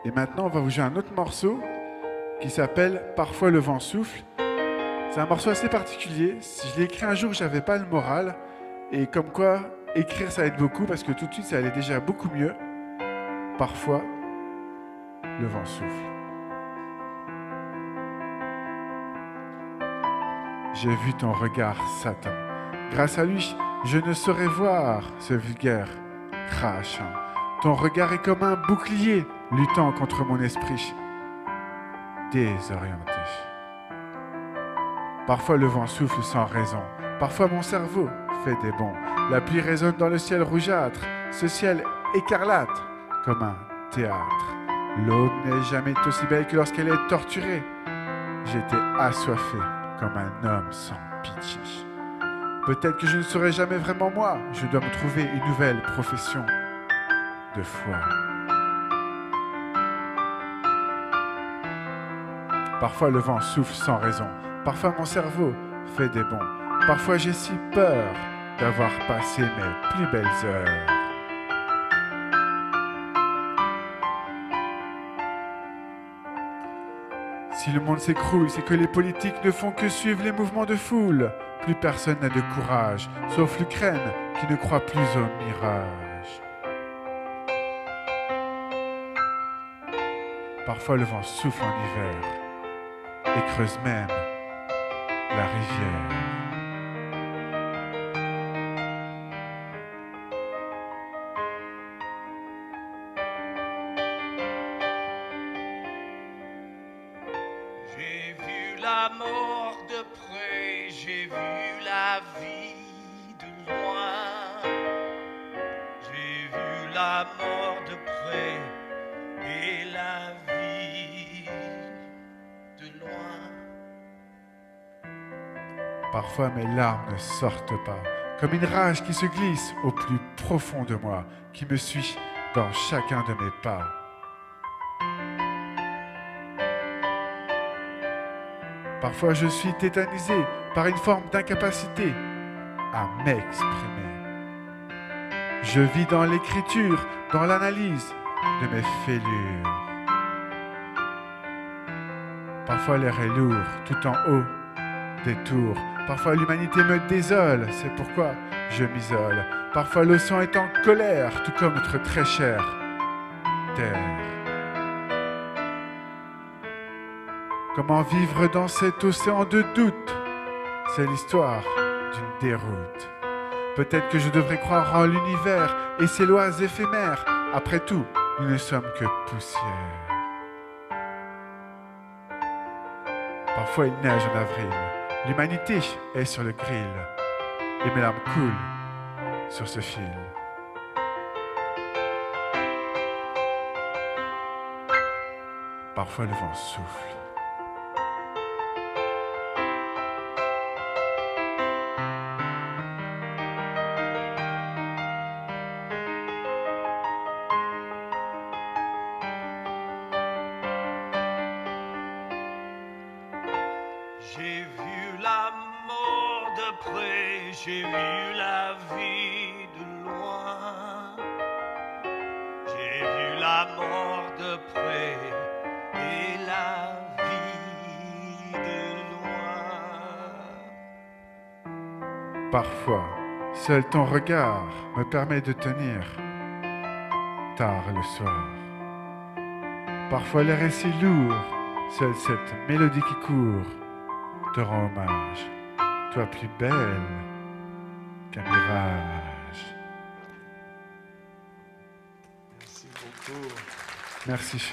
Et maintenant, on va vous jouer un autre morceau qui s'appelle « Parfois le vent souffle ». C'est un morceau assez particulier. Si je l'ai écrit un jour, j'avais pas le moral. Et comme quoi, écrire, ça aide beaucoup parce que tout de suite, ça allait déjà beaucoup mieux. Parfois, le vent souffle. J'ai vu ton regard, Satan. Grâce à lui, je ne saurais voir ce vulgaire crachant. Ton regard est comme un bouclier luttant contre mon esprit désorienté. Parfois le vent souffle sans raison. Parfois mon cerveau fait des bonds. La pluie résonne dans le ciel rougeâtre. Ce ciel écarlate comme un théâtre. L'aube n'est jamais aussi belle que lorsqu'elle est torturée. J'étais assoiffé comme un homme sans pitié. Peut-être que je ne serai jamais vraiment moi. Je dois me trouver une nouvelle profession de foi. Parfois le vent souffle sans raison. Parfois mon cerveau fait des bonds. Parfois j'ai si peur d'avoir passé mes plus belles heures. Si le monde s'écroule, c'est que les politiques ne font que suivre les mouvements de foule. Plus personne n'a de courage, sauf l'Ukraine qui ne croit plus au mirage. Parfois le vent souffle en hiver et creuse même la rivière. J'ai vu la mort de près, j'ai vu la vie de loin. J'ai vu la mort de près et la vie de loin. Parfois mes larmes ne sortent pas, comme une rage qui se glisse au plus profond de moi, qui me suit dans chacun de mes pas. Parfois je suis tétanisé par une forme d'incapacité à m'exprimer. Je vis dans l'écriture, dans l'analyse de mes fêlures. Parfois l'air est lourd, tout en haut des tours. Parfois l'humanité me désole, c'est pourquoi je m'isole. Parfois l'océan est en colère, tout comme notre très chère terre. Comment vivre dans cet océan de doute? C'est l'histoire d'une déroute. Peut-être que je devrais croire en l'univers et ses lois éphémères. Après tout, nous ne sommes que poussière. Parfois il neige en avril. L'humanité est sur le grill. Et mes larmes coulent sur ce fil. Parfois le vent souffle. J'ai vu la mort de près, j'ai vu la vie de loin. J'ai vu la mort de près et la vie de loin. Parfois, seul ton regard me permet de tenir tard le soir. Parfois l'air est si lourd, seule cette mélodie qui court te rend hommage, toi plus belle qu'un mirage. Merci beaucoup. Merci.